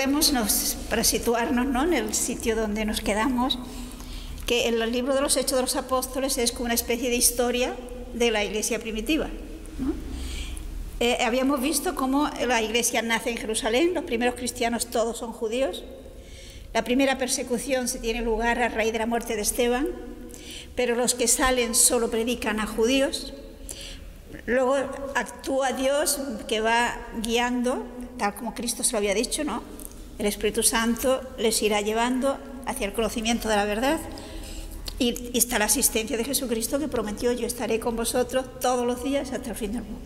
Recordémonos, para situarnos, ¿no?, en el sitio donde nos quedamos, que el libro de los Hechos de los Apóstoles es como una especie de historia de la iglesia primitiva, ¿no? Habíamos visto cómo la iglesia nace en Jerusalén, los primeros cristianos todos son judíos, la primera persecución se tiene lugar a raíz de la muerte de Esteban, pero los que salen solo predican a judíos. Luego actúa Dios, que va guiando, tal como Cristo se lo había dicho, ¿no? El Espíritu Santo les irá llevando hacia el conocimiento de la verdad. Y está la asistencia de Jesucristo, que prometió: yo estaré con vosotros todos los días hasta el fin del mundo.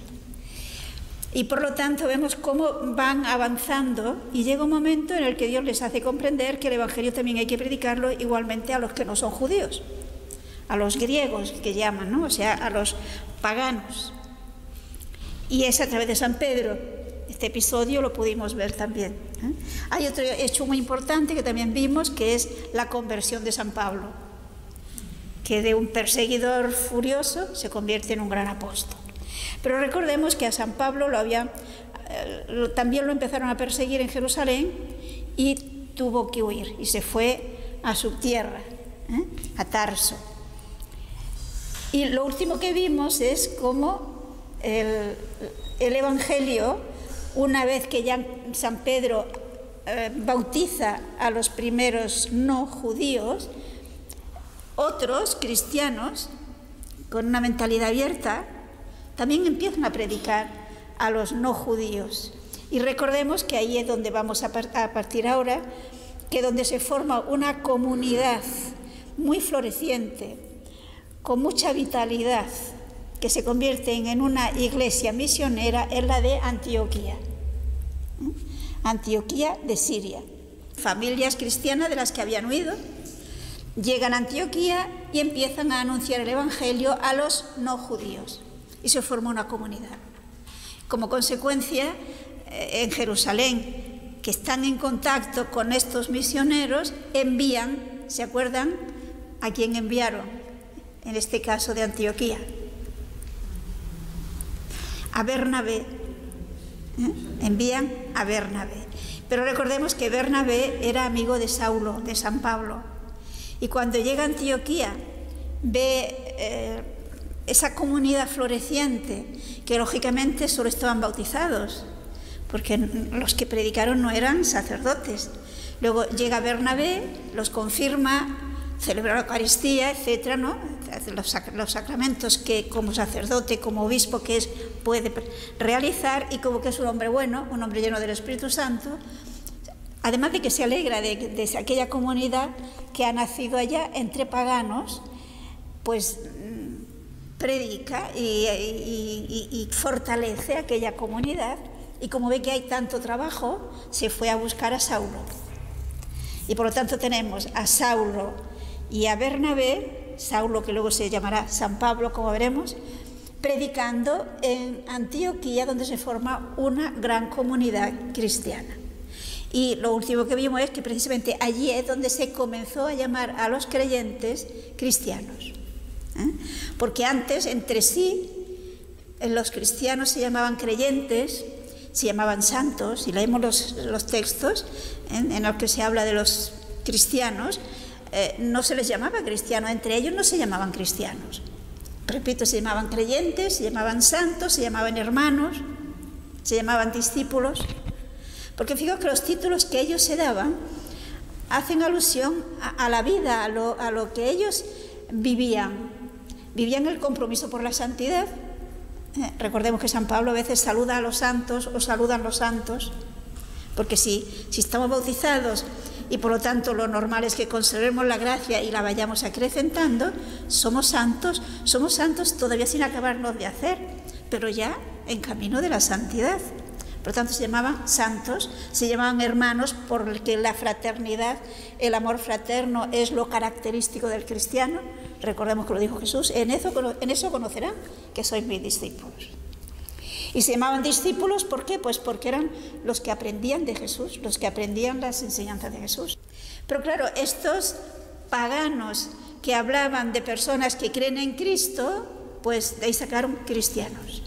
Y por lo tanto vemos cómo van avanzando, y llega un momento en el que Dios les hace comprender que el Evangelio también hay que predicarlo igualmente a los que no son judíos, a los griegos, que llaman, ¿no? O sea, a los paganos. Y es a través de San Pedro. Este episodio lo pudimos ver también, ¿eh? Hay otro hecho muy importante que también vimos, que es la conversión de San Pablo, que de un perseguidor furioso se convierte en un gran apóstol. Pero recordemos que a San Pablo también lo empezaron a perseguir en Jerusalén y tuvo que huir y se fue a su tierra, a Tarso. Y lo último que vimos es cómo el Evangelio, una vez que ya San Pedro bautiza a los primeros no judíos, otros cristianos con una mentalidad abierta también empiezan a predicar a los no judíos. Y recordemos que ahí es donde vamos a partir ahora, que donde se forma una comunidad muy floreciente, con mucha vitalidad, que se convierte en una iglesia misionera, es la de Antioquía. Antioquía de Siria. Familias cristianas de las que habían huido llegan a Antioquía y empiezan a anunciar el Evangelio a los no judíos. Y se forma una comunidad. Como consecuencia, en Jerusalén, que están en contacto con estos misioneros, envían, ¿se acuerdan a quién enviaron? En este caso de Antioquía. A Bernabé. Envían a Bernabé. Pero recordemos que Bernabé era amigo de Saulo, de San Pablo. Y cuando llega a Antioquía, ve esa comunidad floreciente, que lógicamente solo estaban bautizados, porque los que predicaron no eran sacerdotes. Luego llega Bernabé, los confirma, celebra la Eucaristía, etcétera, ¿no? Los sacramentos que como sacerdote, como obispo que es, puede realizar, y como que es un hombre bueno, un hombre lleno del Espíritu Santo, además de que se alegra de aquella comunidad que ha nacido allá entre paganos, pues predica y fortalece aquella comunidad, y como ve que hay tanto trabajo, se fue a buscar a Saulo. Y por lo tanto tenemos a Saulo y a Bernabé, Saulo que luego se llamará San Pablo, como veremos, predicando en Antioquía, donde se forma una gran comunidad cristiana. Y lo último que vimos es que precisamente allí es donde se comenzó a llamar a los creyentes cristianos. Porque antes, entre sí, los cristianos se llamaban creyentes, se llamaban santos, y leemos los textos en los que se habla de los cristianos, no se les llamaba cristianos, entre ellos no se llamaban cristianos. Repito, se llamaban creyentes, se llamaban santos, se llamaban hermanos, se llamaban discípulos, porque fijaos que los títulos que ellos se daban hacen alusión a la vida, a lo que ellos vivían. Vivían el compromiso por la santidad. Recordemos que San Pablo a veces saluda a los santos o saludan los santos, porque si estamos bautizados y por lo tanto lo normal es que conservemos la gracia y la vayamos acrecentando, somos santos todavía sin acabarnos de hacer, pero ya en camino de la santidad. Por lo tanto se llamaban santos, se llamaban hermanos, porque la fraternidad, el amor fraterno es lo característico del cristiano. Recordemos que lo dijo Jesús: en eso conocerán que sois mis discípulos. Y se llamaban discípulos, ¿por qué? Pues porque eran los que aprendían de Jesús, los que aprendían las enseñanzas de Jesús. Pero claro, estos paganos que hablaban de personas que creen en Cristo, pues de ahí sacaron cristianos.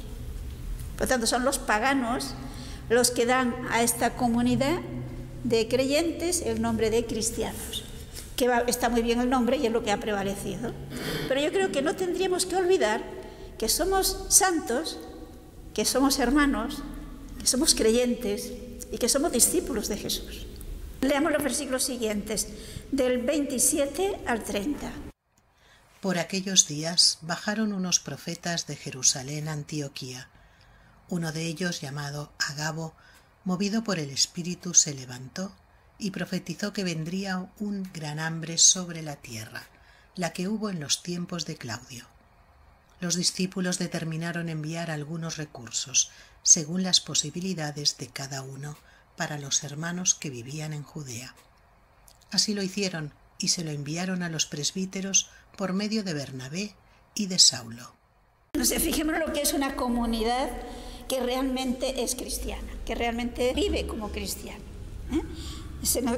Por lo tanto, son los paganos los que dan a esta comunidad de creyentes, el nombre de cristianos. Que está muy bien el nombre y es lo que ha prevalecido. Pero yo creo que no tendríamos que olvidar que somos santos, que somos hermanos, que somos creyentes y que somos discípulos de Jesús. Leamos los versículos siguientes, del 27 al 30. Por aquellos días bajaron unos profetas de Jerusalén a Antioquía. Uno de ellos, llamado Agabo, movido por el Espíritu, se levantó y profetizó que vendría un gran hambre sobre la tierra, la que hubo en los tiempos de Claudio. Los discípulos determinaron enviar algunos recursos, según las posibilidades de cada uno, para los hermanos que vivían en Judea. Así lo hicieron y se lo enviaron a los presbíteros por medio de Bernabé y de Saulo. Fijémonos lo que es una comunidad que realmente es cristiana, que realmente vive como cristiana.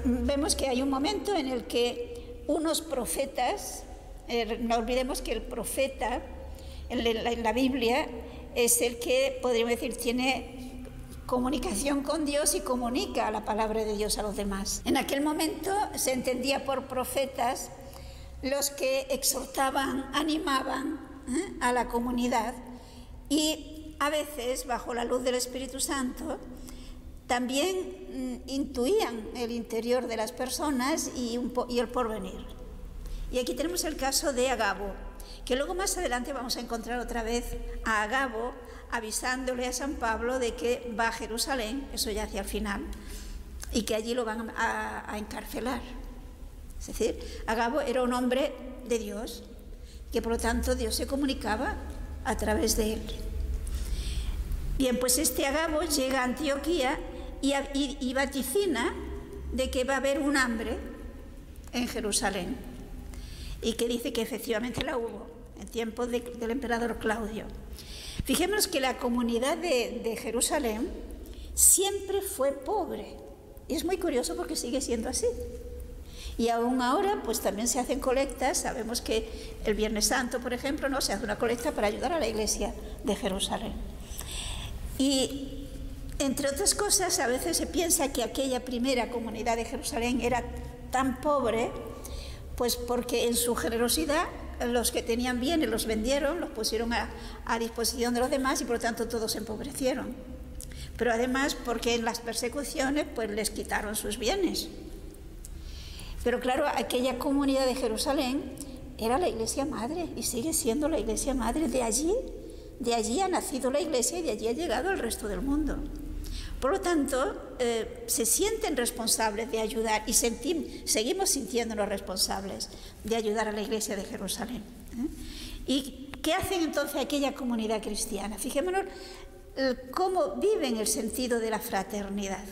Vemos que hay un momento en el que unos profetas, no olvidemos que el profeta en la Biblia es el que, podríamos decir, tiene comunicación con Dios y comunica la palabra de Dios a los demás. En aquel momento se entendía por profetas los que exhortaban, animaban a la comunidad y a veces, bajo la luz del Espíritu Santo, también intuían el interior de las personas y el porvenir. Y aquí tenemos el caso de Agabo, que luego más adelante vamos a encontrar otra vez a Agabo avisándole a San Pablo de que va a Jerusalén, eso ya hacia el final, y que allí lo van a encarcelar. Es decir, Agabo era un hombre de Dios, que por lo tanto Dios se comunicaba a través de él. Bien, pues este Agabo llega a Antioquía y vaticina de que va a haber un hambre en Jerusalén y que dice que efectivamente la hubo en tiempos del emperador Claudio. Fijémonos que la comunidad de Jerusalén siempre fue pobre y es muy curioso porque sigue siendo así. Y aún ahora pues también se hacen colectas. Sabemos que el Viernes Santo, por ejemplo, ¿no?, se hace una colecta para ayudar a la iglesia de Jerusalén. Y entre otras cosas, a veces se piensa que aquella primera comunidad de Jerusalén era tan pobre pues porque en su generosidad los que tenían bienes los vendieron, los pusieron a disposición de los demás y por lo tanto todos se empobrecieron. Pero además porque en las persecuciones pues les quitaron sus bienes. Pero claro, aquella comunidad de Jerusalén era la iglesia madre y sigue siendo la iglesia madre. De allí ha nacido la iglesia y de allí ha llegado al resto del mundo. Por lo tanto, se sienten responsables de ayudar y seguimos sintiéndonos responsables de ayudar a la iglesia de Jerusalén. ¿Y qué hacen entonces aquella comunidad cristiana? Fijémonos cómo viven el sentido de la fraternidad,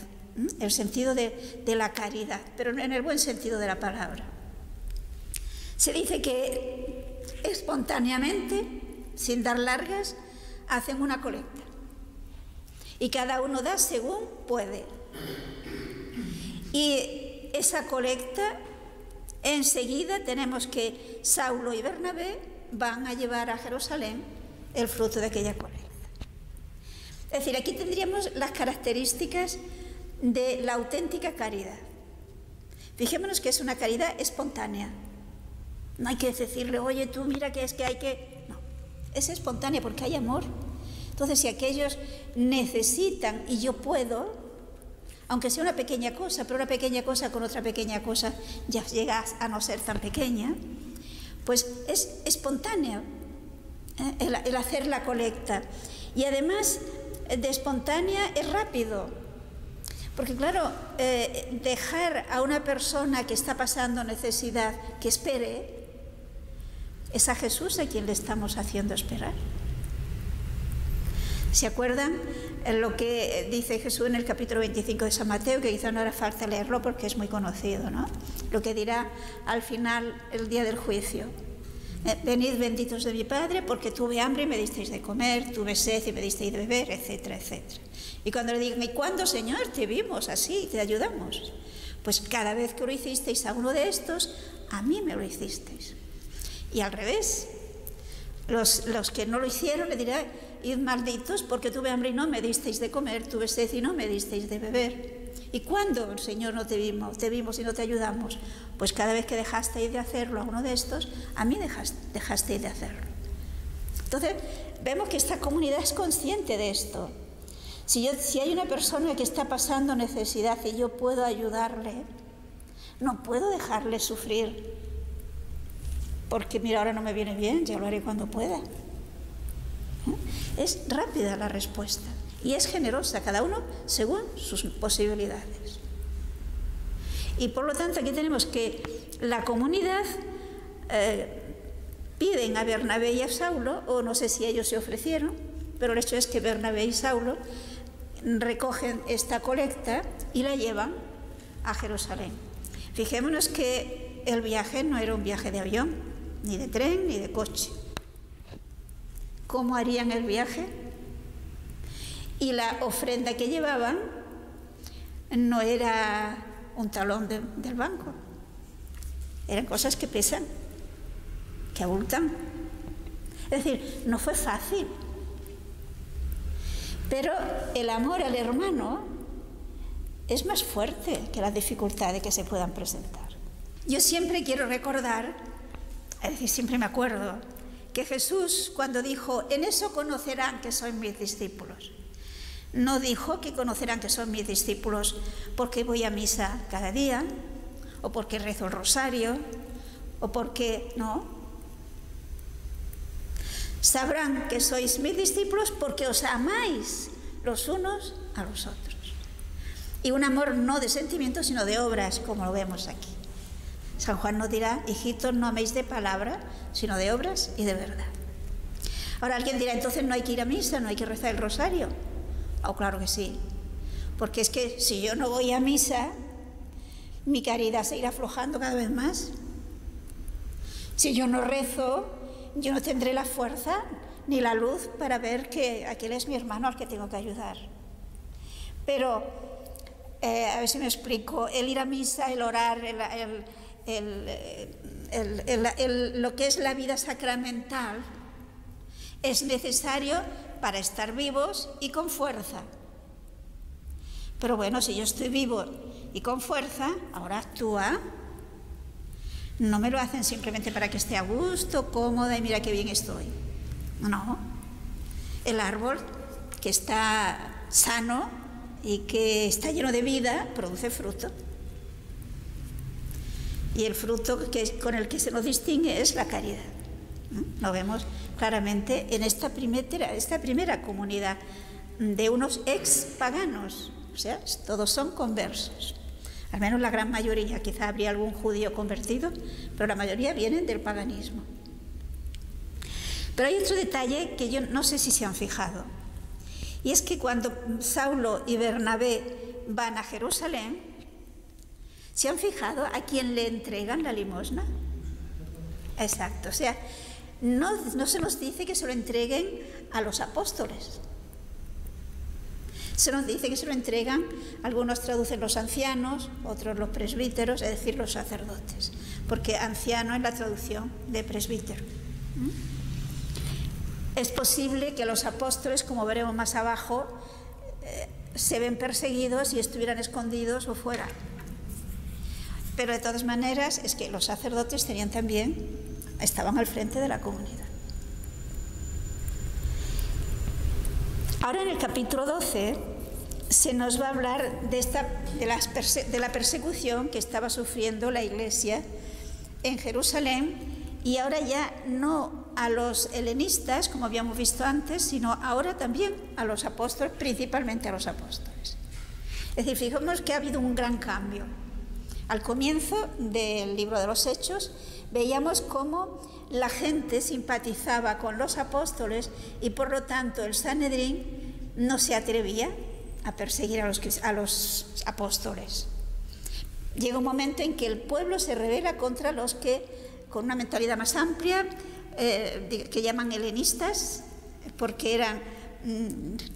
el sentido de la caridad, pero en el buen sentido de la palabra. Se dice que espontáneamente, sin dar largas, hacen una colecta. Y cada uno da según puede. Y esa colecta, enseguida tenemos que Saulo y Bernabé van a llevar a Jerusalén el fruto de aquella colecta. Es decir, aquí tendríamos las características de la auténtica caridad. Fijémonos que es una caridad espontánea. No hay que decirle, oye, tú mira que es que hay que... No, es espontánea porque hay amor. Entonces, si aquellos necesitan y yo puedo, aunque sea una pequeña cosa, pero una pequeña cosa con otra pequeña cosa ya llega a no ser tan pequeña, pues es espontáneo el hacer la colecta. Y además de espontánea es rápido. Porque claro, dejar a una persona que está pasando necesidad que espere, es a Jesús a quien le estamos haciendo esperar. ¿Se acuerdan lo que dice Jesús en el capítulo 25 de San Mateo? Que quizá no hará falta leerlo porque es muy conocido, ¿no? Lo que dirá al final, el día del juicio. Venid benditos de mi Padre, porque tuve hambre y me disteis de comer, tuve sed y me disteis de beber, etcétera, etcétera. Y cuando le digan, ¿y cuándo, Señor, te vimos así, te ayudamos? Pues cada vez que lo hicisteis a uno de estos, a mí me lo hicisteis. Y al revés, los que no lo hicieron le dirán, id malditos, porque tuve hambre y no me disteis de comer, tuve sed y no me disteis de beber. ¿Y cuándo, Señor, no te vimos y no te ayudamos? Pues cada vez que dejasteis de hacerlo a uno de estos, a mí dejasteis de hacerlo. Entonces, vemos que esta comunidad es consciente de esto. Si hay una persona que está pasando necesidad y yo puedo ayudarle, no puedo dejarle sufrir. Porque mira, ahora no me viene bien, ya lo haré cuando pueda. Es rápida la respuesta y es generosa, cada uno según sus posibilidades. Y por lo tanto aquí tenemos que la comunidad piden a Bernabé y a Saulo, o no sé si ellos se ofrecieron, pero el hecho es que Bernabé y Saulo recogen esta colecta y la llevan a Jerusalén. Fijémonos que el viaje no era un viaje de avión, ni de tren, ni de coche. ¿Cómo harían el viaje? Y la ofrenda que llevaban no era un talón del banco. Eran cosas que pesan, que abultan. Es decir, no fue fácil. Pero el amor al hermano es más fuerte que las dificultades que se puedan presentar. Yo siempre quiero recordar, es decir, siempre me acuerdo, que Jesús cuando dijo, en eso conocerán que sois mis discípulos, no dijo que conocerán que son mis discípulos porque voy a misa cada día, o porque rezo el rosario, o porque no. Sabrán que sois mis discípulos porque os amáis los unos a los otros. Y un amor no de sentimientos, sino de obras, como lo vemos aquí. San Juan nos dirá, hijitos, no améis de palabra, sino de obras y de verdad. Ahora alguien dirá, entonces no hay que ir a misa, no hay que rezar el rosario. Oh, claro que sí. Porque es que si yo no voy a misa, mi caridad se irá aflojando cada vez más. Si yo no rezo, yo no tendré la fuerza ni la luz para ver que aquel es mi hermano al que tengo que ayudar. Pero, a ver si me explico, el ir a misa, el orar, lo que es la vida sacramental es necesario para estar vivos y con fuerza. Pero bueno, si yo estoy vivo y con fuerza, ahora actúa. No me lo hacen simplemente para que esté a gusto, cómoda y mira qué bien estoy. No. El árbol que está sano y que está lleno de vida produce fruto. Y el fruto con el que se nos distingue es la caridad. Lo vemos claramente en esta primera comunidad de unos ex-paganos. O sea, todos son conversos. Al menos la gran mayoría, quizá habría algún judío convertido, pero la mayoría vienen del paganismo. Pero hay otro detalle que yo no sé si se han fijado, y es que cuando Saulo y Bernabé van a Jerusalén, ¿se han fijado a quién le entregan la limosna? Exacto, o sea, no se nos dice que se lo entreguen a los apóstoles. Se nos dice que se lo entregan, algunos traducen los ancianos, otros los presbíteros, es decir, los sacerdotes, porque anciano es la traducción de presbítero. Es posible que los apóstoles, como veremos más abajo, se ven perseguidos y estuvieran escondidos o fuera. Pero de todas maneras es que los sacerdotes estaban al frente de la comunidad. Ahora en el capítulo 12 se nos va a hablar de la persecución que estaba sufriendo la iglesia en Jerusalén, y ahora ya no a los helenistas, como habíamos visto antes, sino ahora también a los apóstoles, principalmente a los apóstoles. Es decir, fijemos que ha habido un gran cambio. Al comienzo del libro de los Hechos veíamos cómo la gente simpatizaba con los apóstoles y por lo tanto el Sanedrín no se atrevía a perseguir a los apóstoles. Llega un momento en que el pueblo se rebela contra los que, con una mentalidad más amplia, que llaman helenistas, porque eran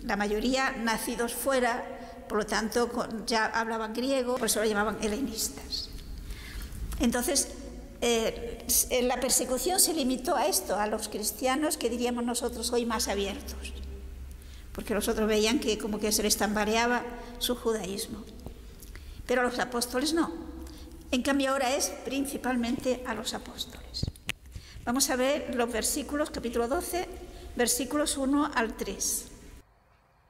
la mayoría nacidos fuera, por lo tanto ya hablaban griego, por eso lo llamaban helenistas. Entonces, la persecución se limitó a esto, a los cristianos que diríamos nosotros hoy más abiertos, porque los otros veían que como que se les tambaleaba su judaísmo. pero a los apóstoles no. En cambio ahora es principalmente a los apóstoles. Vamos a ver los versículos, capítulo 12, versículos 1 al 3.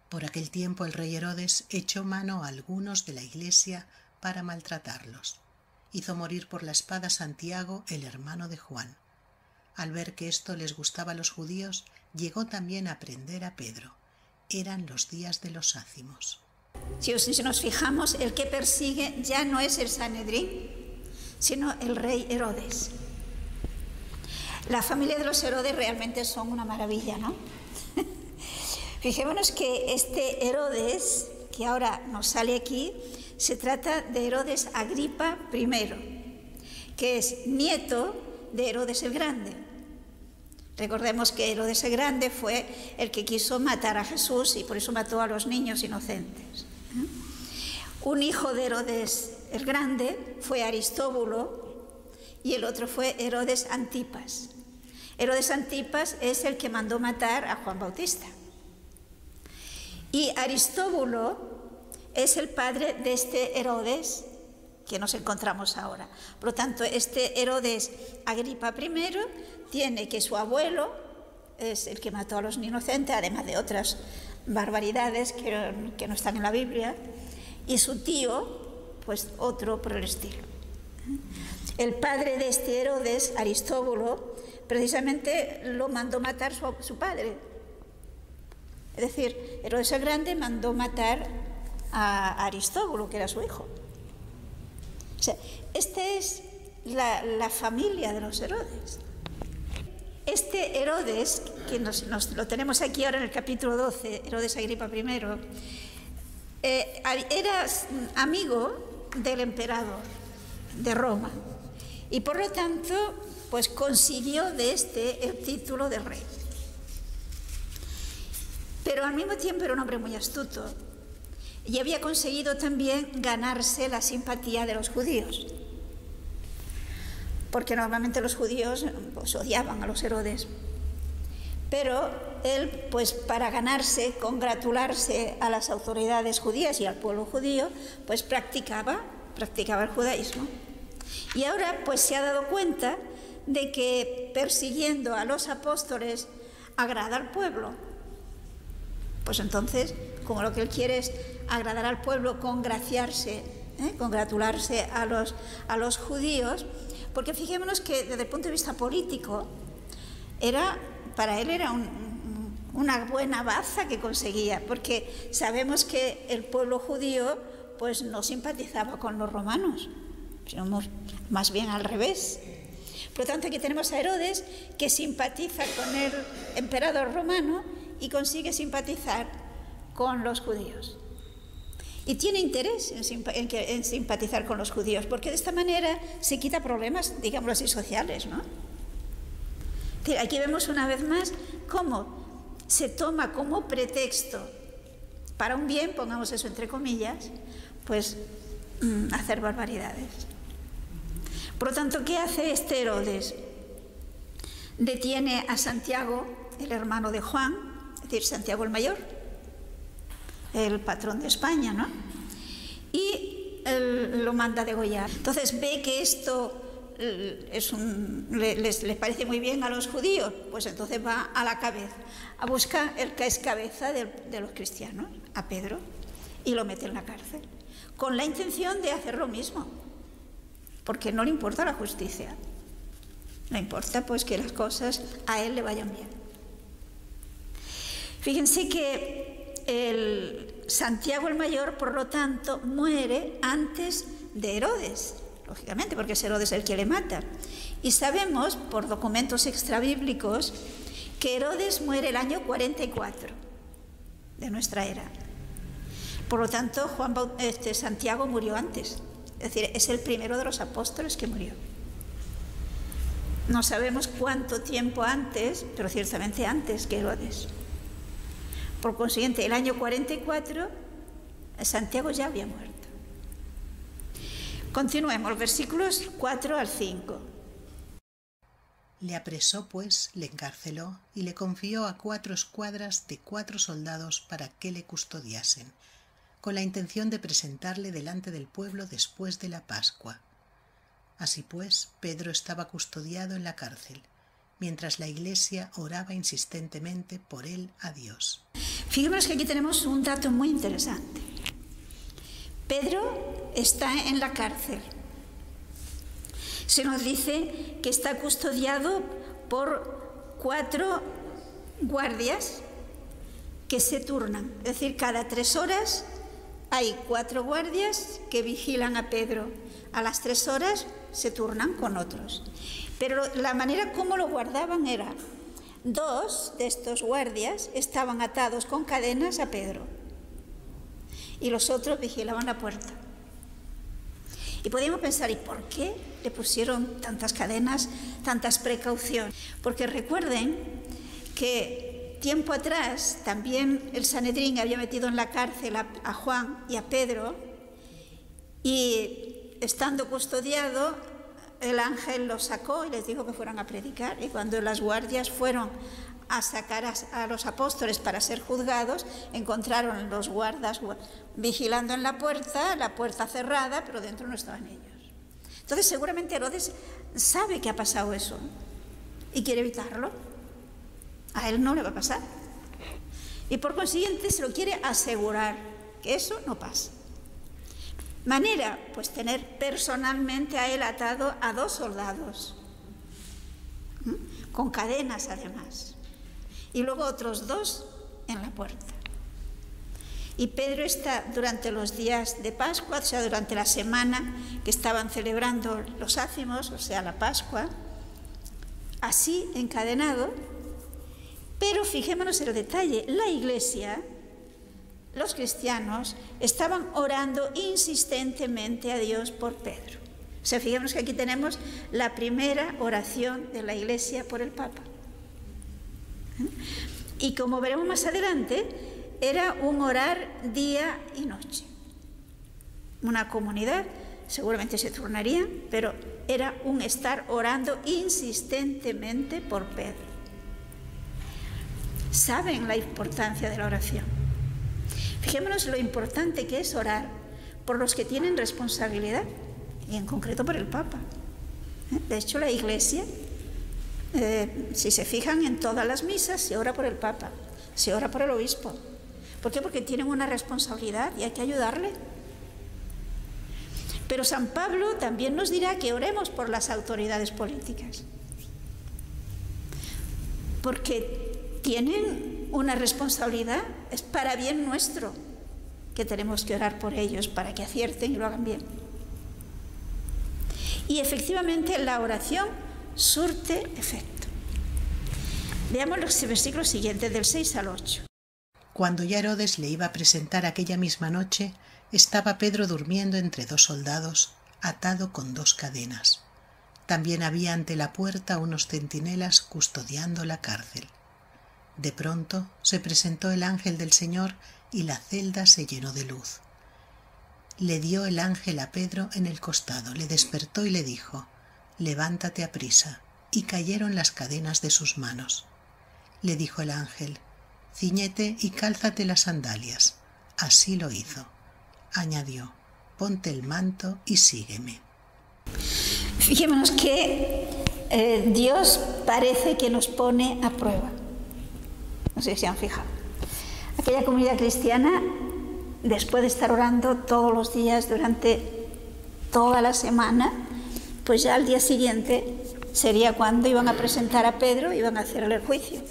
Por aquel tiempo el rey Herodes echó mano a algunos de la iglesia para maltratarlos. Hizo morir por la espada a Santiago, el hermano de Juan. Al ver que esto les gustaba a los judíos, llegó también a prender a Pedro. Eran los días de los ácimos. Si nos fijamos, el que persigue ya no es el Sanedrín, sino el rey Herodes. La familia de los Herodes realmente son una maravilla, ¿no? Fijémonos que este Herodes, que ahora nos sale aquí, se trata de Herodes Agripa I, que es nieto de Herodes el Grande. Recordemos que Herodes el Grande fue el que quiso matar a Jesús y por eso mató a los niños inocentes. Un hijo de Herodes el Grande fue Aristóbulo y el otro fue Herodes Antipas. Herodes Antipas es el que mandó matar a Juan Bautista. Y Aristóbulo es el padre de este Herodes que nos encontramos ahora. Por lo tanto, este Herodes Agripa I tiene que su abuelo es el que mató a los inocentes, además de otras barbaridades que no están en la Biblia, y su tío, pues otro por el estilo. El padre de este Herodes, Aristóbulo, precisamente lo mandó matar su padre. Es decir, Herodes el Grande mandó matar a Aristóbulo, que era su hijo. O sea, esta es la familia de los Herodes. Este Herodes, que lo tenemos aquí ahora en el capítulo 12, Herodes Agripa I, era amigo del emperador de Roma y por lo tanto pues consiguió de el título de rey. Pero al mismo tiempo era un hombre muy astuto y había conseguido también ganarse la simpatía de los judíos, porque normalmente los judíos pues odiaban a los Herodes. Pero él, pues para ganarse, congratularse a las autoridades judías y al pueblo judío, pues practicaba el judaísmo. Y ahora pues se ha dado cuenta de que persiguiendo a los apóstoles agrada al pueblo. Pues entonces, como lo que él quiere es agradar al pueblo, congratularse a los judíos, porque fijémonos que desde el punto de vista político, para él era una buena baza que conseguía, porque sabemos que el pueblo judío pues no simpatizaba con los romanos, sino más bien al revés. Por lo tanto, aquí tenemos a Herodes que simpatiza con el emperador romano y consigue simpatizar con los judíos. Y tiene interés en simpatizar con los judíos, porque de esta manera se quita problemas, digámoslo así, sociales, ¿no? Aquí vemos una vez más cómo se toma como pretexto para un bien, pongamos eso entre comillas, pues hacer barbaridades. Por lo tanto, ¿qué hace este Herodes? Detiene a Santiago, el hermano de Juan, es decir, Santiago el Mayor, el patrón de España, ¿no? Y lo manda a degollar. Entonces ve que esto les parece muy bien a los judíos, pues entonces va a la cabeza, a buscar el que es cabeza de los cristianos, a Pedro, y lo mete en la cárcel, con la intención de hacer lo mismo, porque no le importa la justicia, le importa pues que las cosas a él le vayan bien. Fíjense que Santiago el Mayor, por lo tanto, muere antes de Herodes, lógicamente, porque es Herodes el que le mata. Y sabemos, por documentos extrabíblicos, que Herodes muere el año 44 de nuestra era. Por lo tanto, Santiago murió antes. Es decir, es el primero de los apóstoles que murió. No sabemos cuánto tiempo antes, pero ciertamente antes que Herodes. Por consiguiente, el año 44, Santiago ya había muerto. Continuemos, versículos 4 al 5. Le apresó, pues, le encarceló y le confió a 4 escuadras de 4 soldados para que le custodiasen, con la intención de presentarle delante del pueblo después de la Pascua. Así pues, Pedro estaba custodiado en la cárcel, mientras la Iglesia oraba insistentemente por él a Dios. Fijémonos que aquí tenemos un dato muy interesante. Pedro está en la cárcel. Se nos dice que está custodiado por 4 guardias que se turnan. Es decir, cada 3 horas hay 4 guardias que vigilan a Pedro. A las 3 horas se turnan con otros. Pero la manera como lo guardaban era: 2 de estos guardias estaban atados con cadenas a Pedro y los otros vigilaban la puerta. Y podíamos pensar, ¿y por qué le pusieron tantas cadenas, tantas precauciones? Porque recuerden que tiempo atrás también el Sanedrín había metido en la cárcel a Juan y a Pedro, y estando custodiado, el ángel los sacó y les dijo que fueran a predicar. Y cuando las guardias fueron a sacar a los apóstoles para ser juzgados, encontraron los guardas vigilando en la puerta cerrada, pero dentro no estaban ellos. Entonces seguramente Herodes sabe que ha pasado eso y quiere evitarlo. A él no le va a pasar. Y por consiguiente se lo quiere asegurar que eso no pasa. Manera, pues tener personalmente a él atado a 2 soldados, con cadenas además, y luego otros 2 en la puerta. Y Pedro está durante los días de Pascua, o sea, durante la semana que estaban celebrando los ácimos, o sea, la Pascua, así encadenado. Pero fijémonos en el detalle, la Iglesia, los cristianos, estaban orando insistentemente a Dios por Pedro. O sea, fijémonos que aquí tenemos la primera oración de la Iglesia por el Papa. Y como veremos más adelante, era un orar día y noche. Una comunidad, seguramente se turnarían, pero era un estar orando insistentemente por Pedro. Saben la importancia de la oración. Fijémonos lo importante que es orar por los que tienen responsabilidad, y en concreto por el Papa. De hecho, la Iglesia, si se fijan en todas las misas, se ora por el Papa, se ora por el obispo. ¿Por qué? Porque tienen una responsabilidad y hay que ayudarle. Pero San Pablo también nos dirá que oremos por las autoridades políticas, porque tienen una responsabilidad, es para bien nuestro que tenemos que orar por ellos para que acierten y lo hagan bien. Y efectivamente la oración surte efecto. Veamos los versículos siguientes, del 6 al 8. Cuando ya Herodes le iba a presentar aquella misma noche, estaba Pedro durmiendo entre 2 soldados, atado con 2 cadenas. También había ante la puerta unos centinelas custodiando la cárcel. De pronto se presentó el ángel del Señor y la celda se llenó de luz. Le dio el ángel a Pedro en el costado, le despertó y le dijo: «Levántate aprisa», y cayeron las cadenas de sus manos. Le dijo el ángel: «Cíñete y cálzate las sandalias». Así lo hizo. Añadió: «Ponte el manto y sígueme». Fijémonos que Dios parece que nos pone a prueba. No sé si se han fijado. Aquella comunidad cristiana, después de estar orando todos los días durante toda la semana, pues ya al día siguiente sería cuando iban a presentar a Pedro y iban a hacerle el juicio.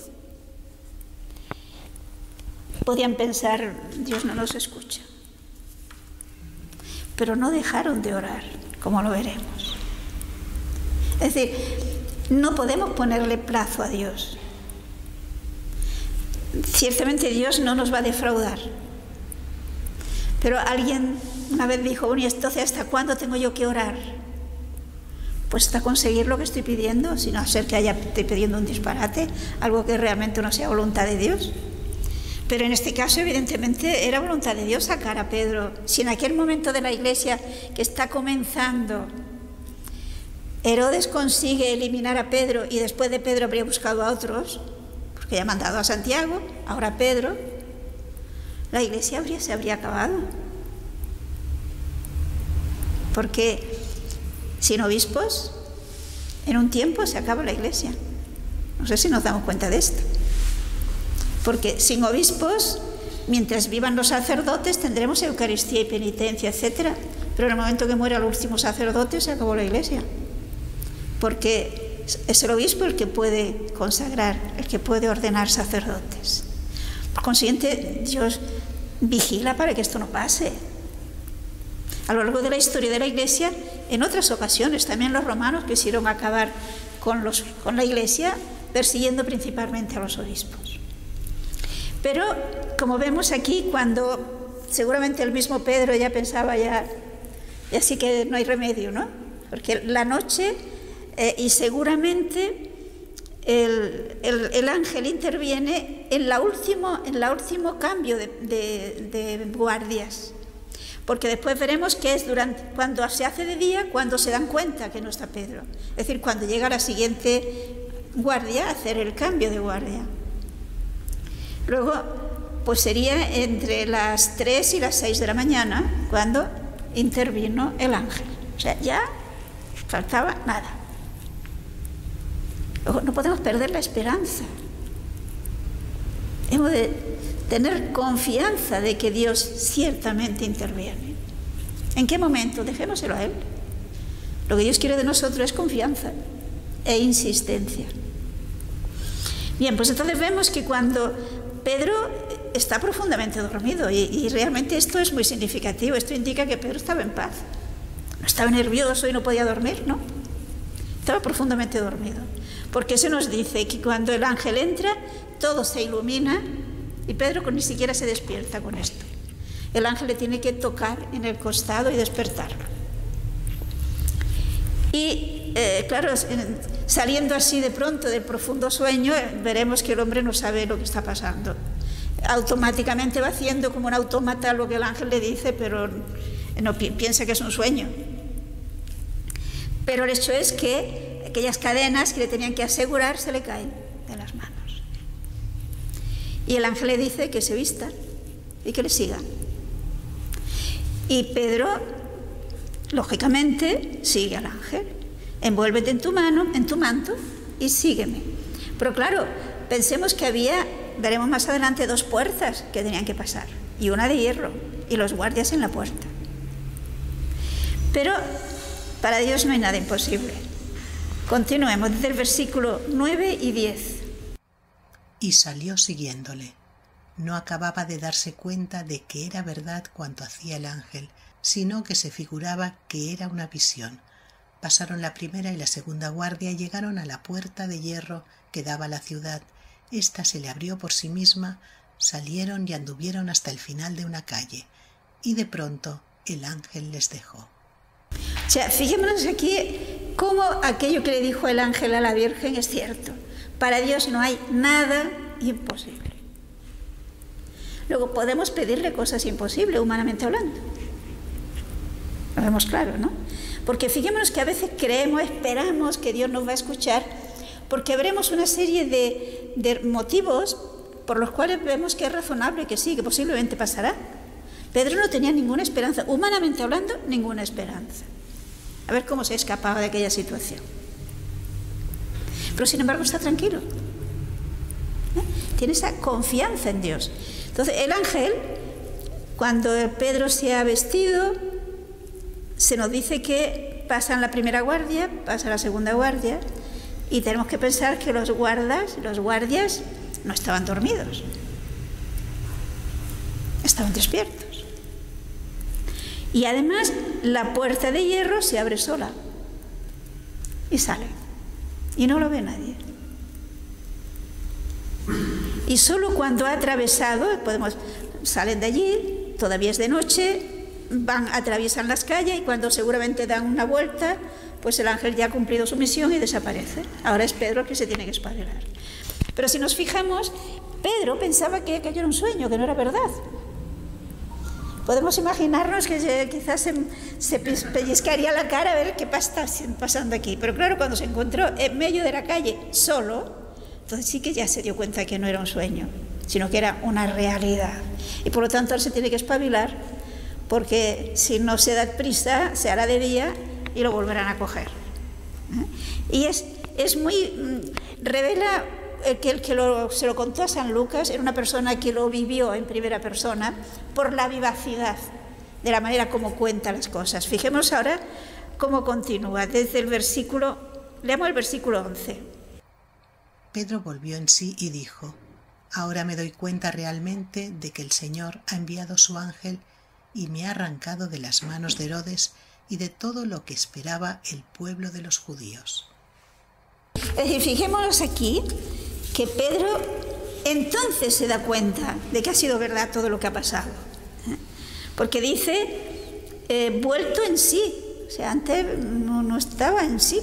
Podían pensar, Dios no nos escucha. Pero no dejaron de orar, como lo veremos. Es decir, no podemos ponerle plazo a Dios. Ciertamente Dios no nos va a defraudar. Pero alguien una vez dijo: bueno, ¿y entonces hasta cuándo tengo yo que orar? Pues hasta conseguir lo que estoy pidiendo, si no ser que esté pidiendo un disparate, algo que realmente no sea voluntad de Dios. Pero en este caso, evidentemente, era voluntad de Dios sacar a Pedro. Si en aquel momento de la Iglesia que está comenzando, Herodes consigue eliminar a Pedro y después de Pedro habría buscado a otros, que ha mandado a Santiago, ahora Pedro, la Iglesia se habría acabado. porque sin obispos, en un tiempo se acaba la Iglesia. No sé si nos damos cuenta de esto. Porque sin obispos, mientras vivan los sacerdotes, tendremos Eucaristía y penitencia, etc. Pero en el momento que muera el último sacerdote, se acabó la Iglesia. Porque es el obispo el que puede consagrar, el que puede ordenar sacerdotes. Por consiguiente, Dios vigila para que esto no pase. A lo largo de la historia de la Iglesia, en otras ocasiones, también los romanos quisieron acabar con la Iglesia, persiguiendo principalmente a los obispos. Pero, como vemos aquí, cuando seguramente el mismo Pedro ya pensaba, ya sí que no hay remedio, ¿no? Porque la noche, y seguramente el ángel interviene en el último cambio de guardias. Porque después veremos que es cuando se hace de día, cuando se dan cuenta que no está Pedro. Es decir, cuando llega la siguiente guardia a hacer el cambio de guardia. Luego, pues sería entre las 3 y las 6 de la mañana cuando intervino el ángel. O sea, ya faltaba nada. Luego, no podemos perder la esperanza. Hemos de tener confianza de que Dios ciertamente interviene. ¿En qué momento? Dejémoselo a Él. Lo que Dios quiere de nosotros es confianza e insistencia. Bien, pues entonces vemos que cuando Pedro está profundamente dormido, y realmente esto es muy significativo, esto indica que Pedro estaba en paz. No estaba nervioso y no podía dormir, ¿no? Estaba profundamente dormido. Porque eso nos dice que cuando el ángel entra, todo se ilumina y Pedro ni siquiera se despierta con esto. El ángel le tiene que tocar en el costado y despertarlo. Y claro, saliendo así de pronto del profundo sueño, veremos que el hombre no sabe lo que está pasando. Automáticamente va haciendo como un autómata lo que el ángel le dice, pero no piensa que es un sueño. Pero el hecho es que aquellas cadenas que le tenían que asegurar se le caen de las manos. Y el ángel le dice que se vista y que le siga. Y Pedro, lógicamente, sigue al ángel. Envuélvete en tu manto y sígueme. Pero claro, pensemos que había, veremos más adelante, 2 puertas que tenían que pasar. Y una de hierro, y los guardias en la puerta. Pero para Dios no hay nada imposible. Continuemos desde el versículo 9 y 10. Y salió siguiéndole. No acababa de darse cuenta de que era verdad cuanto hacía el ángel, sino que se figuraba que era una visión. Pasaron la primera y la segunda guardia y llegaron a la puerta de hierro que daba a la ciudad. Esta se le abrió por sí misma, salieron y anduvieron hasta el final de una calle, y de pronto el ángel les dejó. O sea, fijémonos aquí cómo aquello que le dijo el ángel a la Virgen es cierto. Para Dios no hay nada imposible. Luego podemos pedirle cosas imposibles, humanamente hablando. Lo vemos claro, ¿no? Porque fijémonos que a veces creemos, esperamos que Dios nos va a escuchar, porque veremos una serie de motivos por los cuales vemos que es razonable que sí, que posiblemente pasará. Pedro no tenía ninguna esperanza, humanamente hablando, ninguna esperanza. A ver cómo se escapaba de aquella situación. Pero sin embargo está tranquilo. Tiene esa confianza en Dios. Entonces el ángel, cuando Pedro se ha vestido, se nos dice que pasan la primera guardia, pasa la segunda guardia, y tenemos que pensar que los guardias no estaban dormidos, estaban despiertos. Y además la puerta de hierro se abre sola y sale, y no lo ve nadie. Y solo cuando ha atravesado, salen de allí, todavía es de noche, atraviesan las calles, y cuando seguramente dan una vuelta, pues el ángel ya ha cumplido su misión y desaparece. Ahora es Pedro el que se tiene que espabilar. Pero si nos fijamos, Pedro pensaba que aquello era un sueño, que no era verdad. Podemos imaginarnos que quizás se pellizcaría la cara a ver qué está pasando aquí. Pero claro, cuando se encontró en medio de la calle solo, entonces sí que ya se dio cuenta que no era un sueño, sino que era una realidad. Y por lo tanto él se tiene que espabilar, porque si no se da prisa, se hará de día y lo volverán a coger. Y es muy... revela que el que se lo contó a San Lucas era una persona que lo vivió en primera persona por la vivacidad de la manera como cuenta las cosas. Fijemos ahora cómo continúa, desde el versículo, leamos el versículo 11. Pedro volvió en sí y dijo: ahora me doy cuenta realmente de que el Señor ha enviado su ángel y me ha arrancado de las manos de Herodes y de todo lo que esperaba el pueblo de los judíos. Es decir, fijémonos aquí que Pedro entonces se da cuenta de que ha sido verdad todo lo que ha pasado. Porque dice, vuelto en sí. O sea, antes no estaba en sí,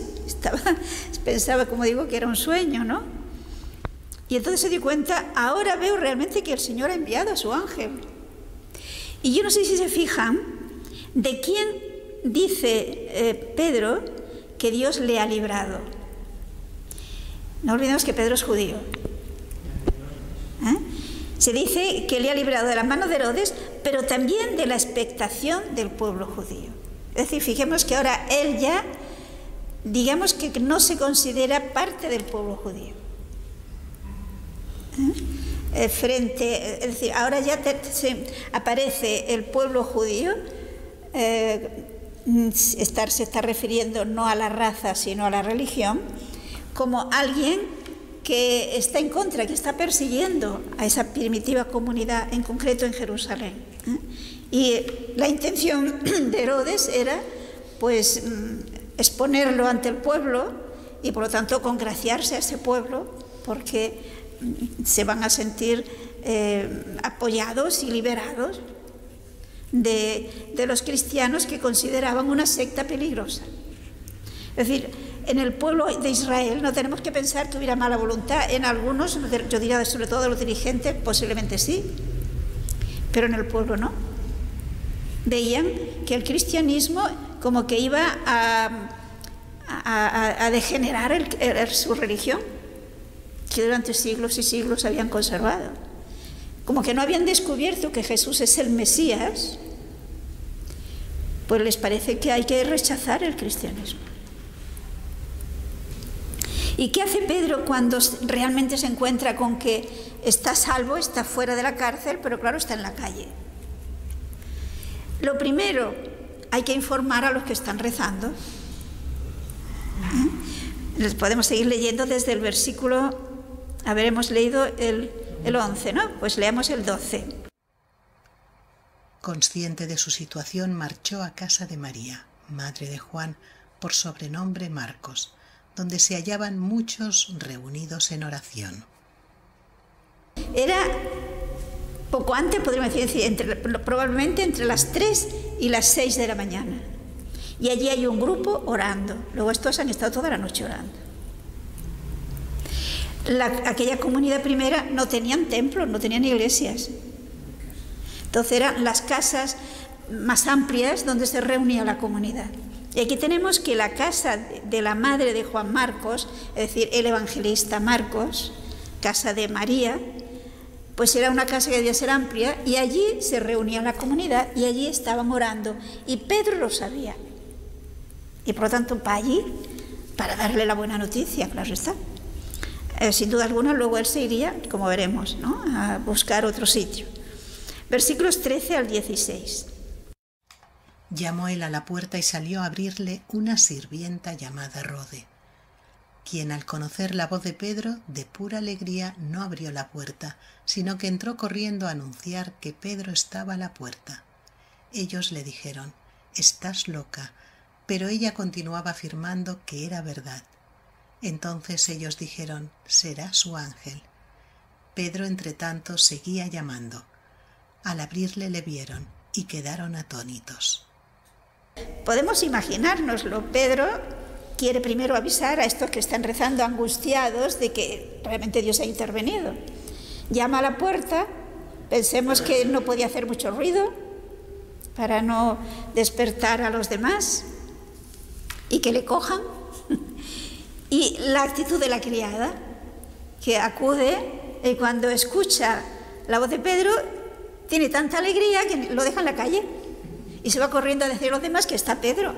pensaba, como digo, que era un sueño, ¿no? Y entonces se dio cuenta, ahora veo realmente que el Señor ha enviado a su ángel. Y yo no sé si se fijan de quién dice Pedro que Dios le ha librado. No olvidemos que Pedro es judío. Se dice que le ha librado de las manos de Herodes, pero también de la expectación del pueblo judío. Es decir, fijemos que ahora él ya, digamos que no se considera parte del pueblo judío. Es decir, ahora ya aparece el pueblo judío, se está refiriendo no a la raza, sino a la religión, como alguien que está en contra, que está persiguiendo a esa primitiva comunidad, en concreto en Jerusalén. Y la intención de Herodes era, pues, exponerlo ante el pueblo y, por lo tanto, congraciarse a ese pueblo, porque se van a sentir apoyados y liberados de los cristianos que consideraban una secta peligrosa. Es decir, en el pueblo de Israel no tenemos que pensar que hubiera mala voluntad. En algunos, yo diría sobre todo de los dirigentes, posiblemente sí, pero en el pueblo no. Veían que el cristianismo como que iba a degenerar su religión, que durante siglos y siglos habían conservado. Como que no habían descubierto que Jesús es el Mesías, pues les parece que hay que rechazar el cristianismo. ¿Y qué hace Pedro cuando realmente se encuentra con que está salvo, está fuera de la cárcel, pero claro, está en la calle? Lo primero, hay que informar a los que están rezando. Les podemos seguir leyendo desde el versículo, hemos leído el 11, ¿no? Pues leamos el 12. Consciente de su situación, marchó a casa de María, madre de Juan, por sobrenombre Marcos, donde se hallaban muchos reunidos en oración. Era poco antes, podríamos decir, probablemente entre las 3 y las 6 de la mañana. Y allí hay un grupo orando. Luego estos han estado toda la noche orando. Aquella comunidad primera no tenían templos, no tenían iglesias. Entonces eran las casas más amplias donde se reunía la comunidad. Y aquí tenemos que la casa de la madre de Juan Marcos, es decir, el evangelista Marcos, casa de María, pues era una casa que debía ser amplia, y allí se reunía la comunidad y allí estaban orando. Y Pedro lo sabía. Y por lo tanto va allí para darle la buena noticia, claro está. Sin duda alguna luego él se iría, como veremos, ¿no?, a buscar otro sitio. Versículos 13 al 16. Llamó él a la puerta y salió a abrirle una sirvienta llamada Rode, quien al conocer la voz de Pedro, de pura alegría, no abrió la puerta, sino que entró corriendo a anunciar que Pedro estaba a la puerta. Ellos le dijeron: «Estás loca», pero ella continuaba afirmando que era verdad. Entonces ellos dijeron: «Será su ángel». Pedro, entretanto, seguía llamando. Al abrirle le vieron y quedaron atónitos. Podemos imaginárnoslo. Pedro quiere primero avisar a estos que están rezando angustiados de que realmente Dios ha intervenido. Llama a la puerta, pensemos que no podía hacer mucho ruido para no despertar a los demás y que le cojan. Y la actitud de la criada, que acude y cuando escucha la voz de Pedro tiene tanta alegría que lo deja en la calle. Y se va corriendo a decir a los demás que está Pedro.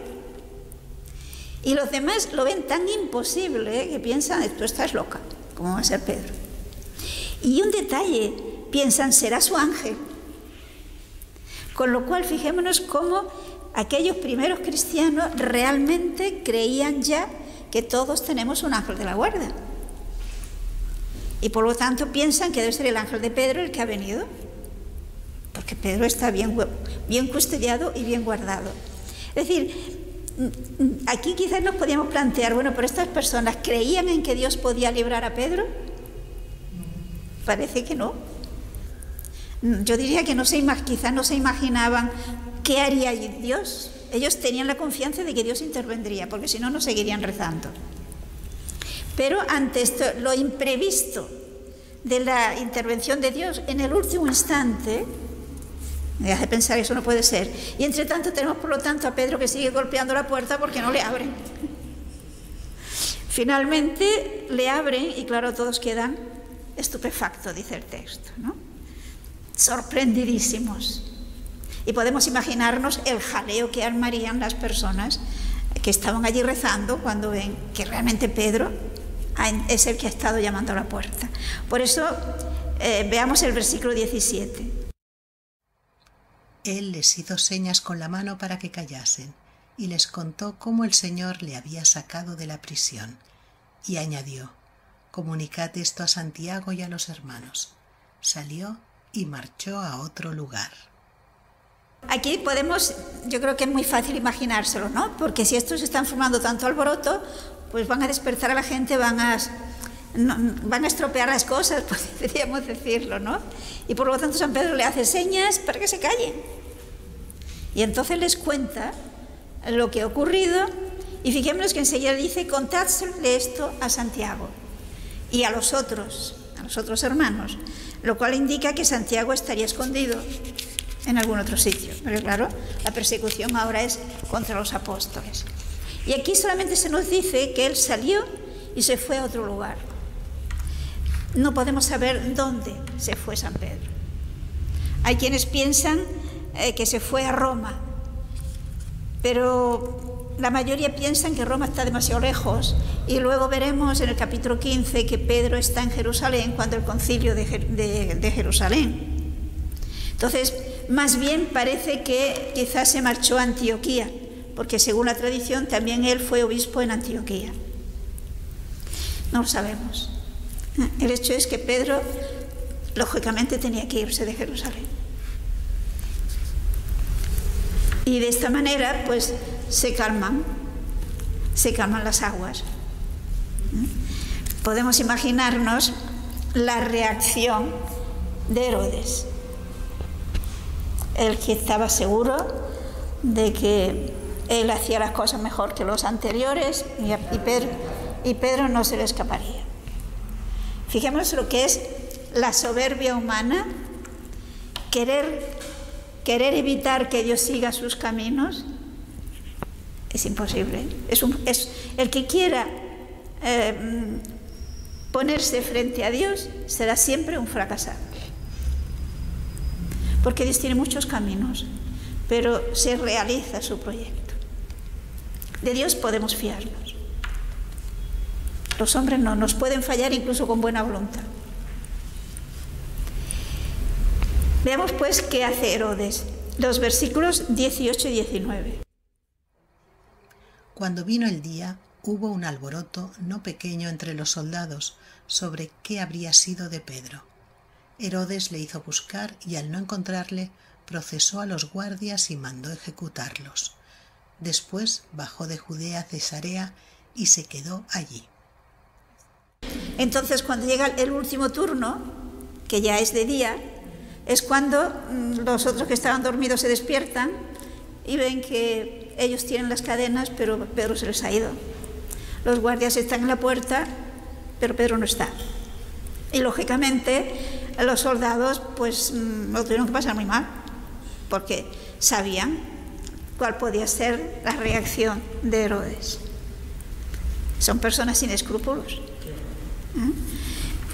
Y los demás lo ven tan imposible que piensan, tú estás loca, ¿cómo va a ser Pedro? Y un detalle, piensan, será su ángel. Con lo cual, fijémonos cómo aquellos primeros cristianos realmente creían ya que todos tenemos un ángel de la guarda. Y por lo tanto piensan que debe ser el ángel de Pedro el que ha venido, porque Pedro está bien custodiado y bien guardado. Es decir, aquí quizás nos podíamos plantear, bueno, pero estas personas ¿creían en que Dios podía librar a Pedro? Parece que no. Yo diría que quizás no se imaginaban qué haría Dios. Ellos tenían la confianza de que Dios intervendría, porque si no, no seguirían rezando. Pero ante esto, lo imprevisto de la intervención de Dios en el último instante, me hace pensar que eso no puede ser. Y entre tanto tenemos por lo tanto a Pedro que sigue golpeando la puerta porque no le abren. Finalmente le abren y claro, todos quedan estupefactos, dice el texto, ¿no? Sorprendidísimos. Y podemos imaginarnos el jaleo que armarían las personas que estaban allí rezando cuando ven que realmente Pedro es el que ha estado llamando a la puerta. Por eso veamos el versículo 17. Él les hizo señas con la mano para que callasen y les contó cómo el Señor le había sacado de la prisión. Y añadió, comunicad esto a Santiago y a los hermanos. Salió y marchó a otro lugar. Aquí podemos, yo creo que es muy fácil imaginárselo, ¿no? Porque si estos están formando tanto alboroto, pues van a despertar a la gente, van a estropear las cosas, podríamos decirlo, ¿no? Y por lo tanto San Pedro le hace señas para que se callen. Y entonces les cuenta lo que ha ocurrido y fijémonos que enseguida dice, contádle esto a Santiago y a los otros hermanos, lo cual indica que Santiago estaría escondido en algún otro sitio. Pero claro, la persecución ahora es contra los apóstoles. Y aquí solamente se nos dice que él salió y se fue a otro lugar. No podemos saber dónde se fue San Pedro. Hay quienes piensan que se fue a Roma, pero la mayoría piensan que Roma está demasiado lejos y luego veremos en el capítulo 15 que Pedro está en Jerusalén cuando el concilio de Jerusalén. Entonces, más bien parece que quizás se marchó a Antioquía, porque según la tradición también él fue obispo en Antioquía. No lo sabemos. El hecho es que Pedro, lógicamente, tenía que irse de Jerusalén. Y de esta manera, pues, se calman las aguas. Podemos imaginarnos la reacción de Herodes, el que estaba seguro de que él hacía las cosas mejor que los anteriores y Pedro no se le escaparía. Fijémonos lo que es la soberbia humana, querer evitar que Dios siga sus caminos. Es imposible. Es el que quiera ponerse frente a Dios será siempre un fracasado. Porque Dios tiene muchos caminos, pero se realiza su proyecto. De Dios podemos fiarnos. Los hombres no, nos pueden fallar incluso con buena voluntad. Veamos pues qué hace Herodes. Los versículos 18 y 19. Cuando vino el día, hubo un alboroto no pequeño entre los soldados sobre qué habría sido de Pedro. Herodes le hizo buscar y al no encontrarle, procesó a los guardias y mandó ejecutarlos. Después bajó de Judea a Cesarea y se quedó allí. Entonces, cuando llega el último turno, que ya es de día, es cuando los otros que estaban dormidos se despiertan y ven que ellos tienen las cadenas, pero Pedro se les ha ido. Los guardias están en la puerta, pero Pedro no está. Y lógicamente los soldados pues lo tuvieron que pasar muy mal, porque sabían cuál podía ser la reacción de Herodes. Son personas sin escrúpulos.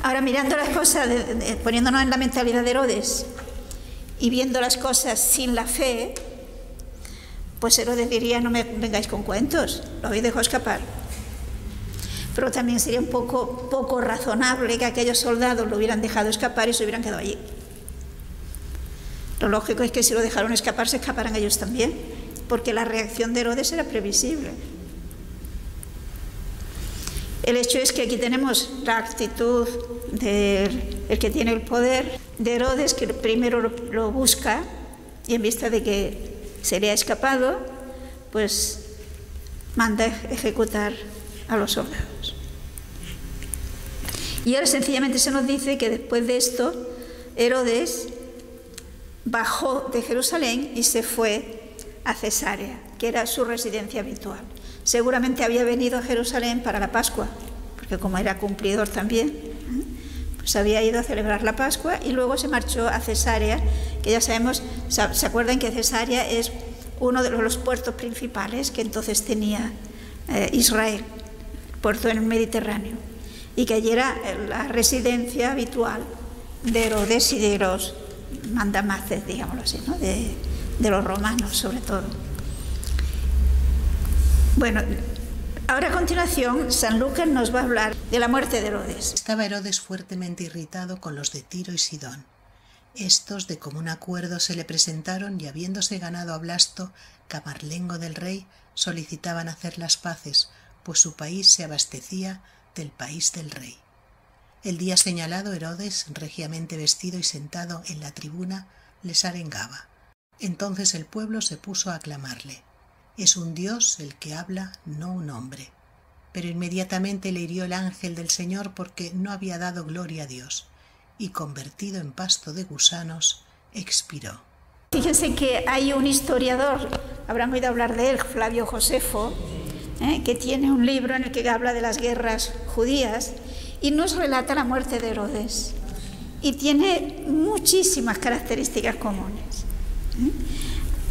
Ahora, mirando las cosas, poniéndonos en la mentalidad de Herodes y viendo las cosas sin la fe, pues Herodes diría: no me vengáis con cuentos, lo habéis dejado escapar. Pero también sería un poco razonable que aquellos soldados lo hubieran dejado escapar y se hubieran quedado allí. Lo lógico es que si lo dejaron escapar, se escaparan ellos también, porque la reacción de Herodes era previsible. El hecho es que aquí tenemos la actitud del que tiene el poder, de Herodes, que primero lo busca y en vista de que se le ha escapado, pues manda ejecutar a los soldados. Y ahora sencillamente se nos dice que después de esto, Herodes bajó de Jerusalén y se fue a Cesarea, que era su residencia habitual. Seguramente había venido a Jerusalén para la Pascua, porque como era cumplidor también, pues había ido a celebrar la Pascua y luego se marchó a Cesarea, que ya sabemos, ¿se acuerdan que Cesarea es uno de los puertos principales que entonces tenía Israel, puerto en el Mediterráneo, y que allí era la residencia habitual de Herodes y de los mandamases, digámoslo así, ¿no? de los romanos sobre todo. Bueno, ahora a continuación San Lucas nos va a hablar de la muerte de Herodes. Estaba Herodes fuertemente irritado con los de Tiro y Sidón. Estos de común acuerdo se le presentaron y, habiéndose ganado a Blasto, camarlengo del rey, solicitaban hacer las paces, pues su país se abastecía del país del rey. El día señalado, Herodes, regiamente vestido y sentado en la tribuna, les arengaba. Entonces el pueblo se puso a aclamarle: es un Dios el que habla, no un hombre. Pero inmediatamente le hirió el ángel del Señor, porque no había dado gloria a Dios, y convertido en pasto de gusanos, expiró. Fíjense que hay un historiador, habrán oído hablar de él, Flavio Josefo, que tiene un libro en el que habla de las guerras judías y nos relata la muerte de Herodes. Y tiene muchísimas características comunes.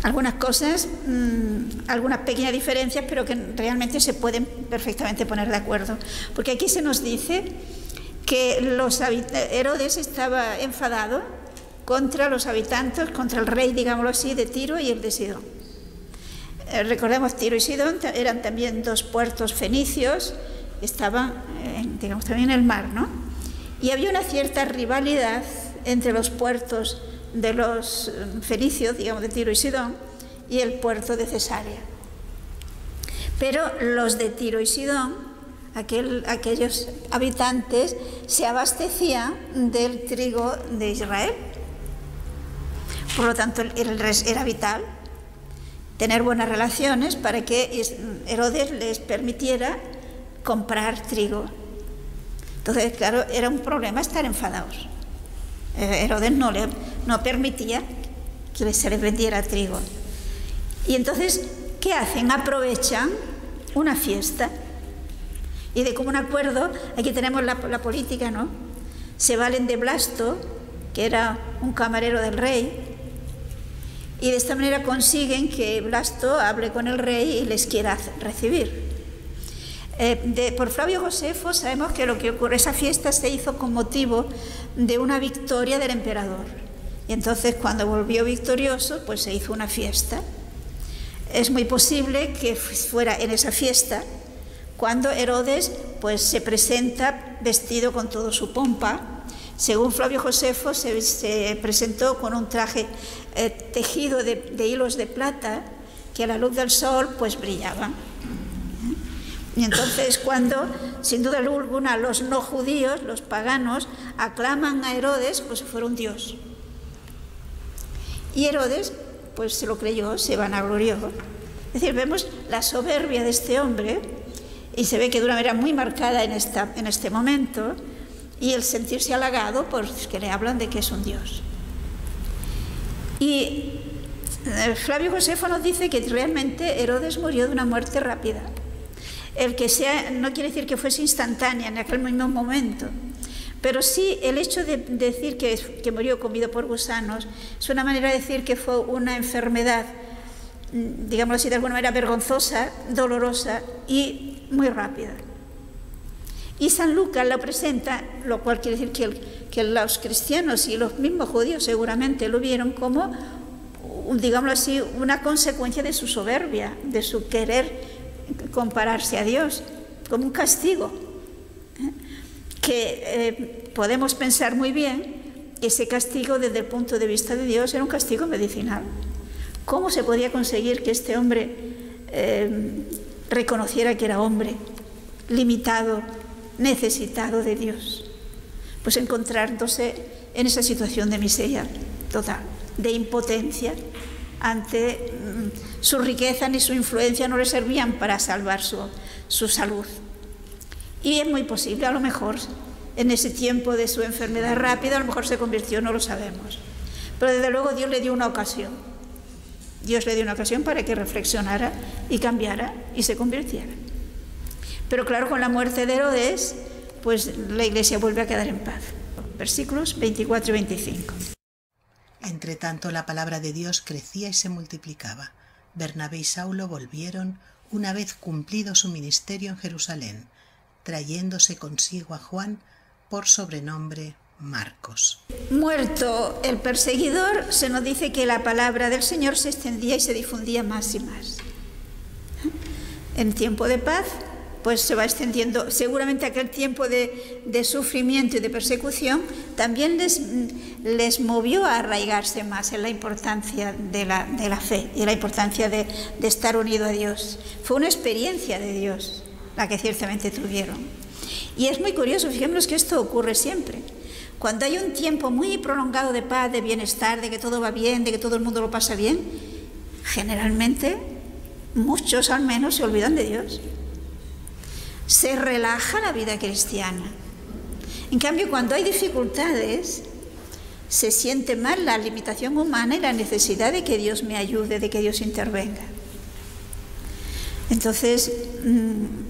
Algunas cosas, algunas pequeñas diferencias, pero que realmente se pueden perfectamente poner de acuerdo. Porque aquí se nos dice que Herodes estaba enfadado contra los habitantes, contra el rey, digámoslo así, de Tiro y el de Sidón. Recordemos, Tiro y Sidón eran también dos puertos fenicios, estaban, digamos, también en el mar, ¿no? Y había una cierta rivalidad entre los puertos de los fenicios, digamos, de Tiro y Sidón, y el puerto de Cesarea. Pero los de Tiro y Sidón, aquellos habitantes, se abastecían del trigo de Israel. Por lo tanto, era vital tener buenas relaciones para que Herodes les permitiera comprar trigo. Entonces, claro, era un problema estar enfadados. Herodes no permitía que se les vendiera trigo. Y entonces, ¿qué hacen? Aprovechan una fiesta. Y de común acuerdo, aquí tenemos la política, ¿no? Se valen de Blasto, que era un camarero del rey, y de esta manera consiguen que Blasto hable con el rey y les quiera recibir. Por Flavio Josefo sabemos que lo que ocurre, esa fiesta se hizo con motivo de una victoria del emperador. Y entonces, cuando volvió victorioso, pues se hizo una fiesta. Es muy posible que fuera en esa fiesta cuando Herodes pues se presenta vestido con toda su pompa. Según Flavio Josefo, se presentó con un traje tejido de hilos de plata que a la luz del sol pues brillaban. Y entonces, cuando, sin duda alguna, los no judíos, los paganos, aclaman a Herodes como si fuera un dios. Y Herodes pues se lo creyó, se vanaglorió. Es decir, vemos la soberbia de este hombre, y se ve que de una manera muy marcada en este momento, y el sentirse halagado, pues que le hablan de que es un dios. Y Flavio Josefo nos dice que realmente Herodes murió de una muerte rápida. El que sea no quiere decir que fuese instantánea en aquel mismo momento, pero sí el hecho de decir que murió comido por gusanos es una manera de decir que fue una enfermedad, digámoslo así, de alguna manera vergonzosa, dolorosa y muy rápida. Y San Lucas lo presenta, lo cual quiere decir que los cristianos y los mismos judíos seguramente lo vieron como digámoslo así, una consecuencia de su soberbia, de su querer compararse a Dios, como un castigo. Que podemos pensar muy bien que ese castigo desde el punto de vista de Dios era un castigo medicinal. ¿Cómo se podía conseguir que este hombre reconociera que era hombre, limitado, necesitado de Dios? Pues encontrándose en esa situación de miseria total, de impotencia ante su riqueza ni su influencia no le servían para salvar su salud. Y es muy posible, a lo mejor, en ese tiempo de su enfermedad rápida, a lo mejor se convirtió, no lo sabemos. Pero desde luego Dios le dio una ocasión. Dios le dio una ocasión para que reflexionara y cambiara y se convirtiera. Pero claro, con la muerte de Herodes, pues la Iglesia vuelve a quedar en paz. Versículos 24 y 25. Entre tanto, la palabra de Dios crecía y se multiplicaba. Bernabé y Saulo volvieron, una vez cumplido su ministerio en Jerusalén, trayéndose consigo a Juan, por sobrenombre Marcos. Muerto el perseguidor, se nos dice que la palabra del Señor se extendía y se difundía más y más. En tiempo de paz, pues se va extendiendo. Seguramente aquel tiempo de sufrimiento y de persecución también les movió a arraigarse más en la importancia de la fe y la importancia de estar unido a Dios. Fue una experiencia de Dios la que ciertamente tuvieron. Y es muy curioso, fijémonos que esto ocurre siempre. Cuando hay un tiempo muy prolongado de paz, de bienestar, de que todo va bien, de que todo el mundo lo pasa bien, generalmente, muchos al menos, se olvidan de Dios. Se relaja la vida cristiana. En cambio, cuando hay dificultades, se siente más la limitación humana y la necesidad de que Dios me ayude, de que Dios intervenga. Entonces,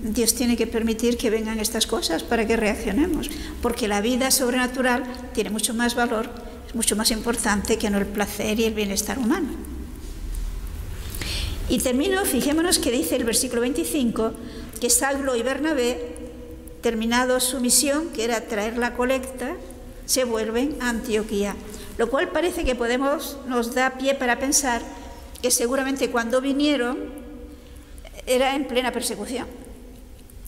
Dios tiene que permitir que vengan estas cosas para que reaccionemos, porque la vida sobrenatural tiene mucho más valor, es mucho más importante que no el placer y el bienestar humano. Y termino, fijémonos que dice el versículo 25, que Saulo y Bernabé, terminado su misión, que era traer la colecta, se vuelven a Antioquía, lo cual parece que nos da pie para pensar que seguramente cuando vinieron era en plena persecución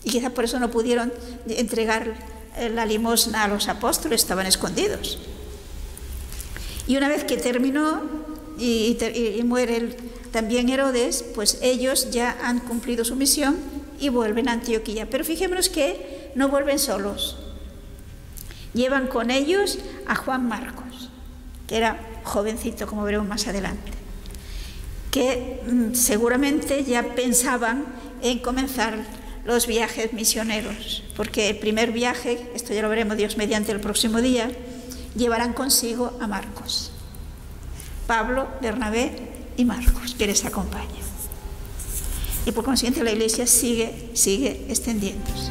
y quizás por eso no pudieron entregar la limosna a los apóstoles, estaban escondidos. Y una vez que terminó y muere también Herodes, pues ellos ya han cumplido su misión y vuelven a Antioquía. Pero fijémonos que no vuelven solos. Llevan con ellos a Juan Marcos, que era jovencito, como veremos más adelante, que seguramente ya pensaban en comenzar los viajes misioneros, porque el primer viaje, esto ya lo veremos Dios mediante el próximo día, llevarán consigo a Marcos, Pablo, Bernabé y Marcos, que les acompañan. Y por consiguiente la Iglesia sigue extendiéndose.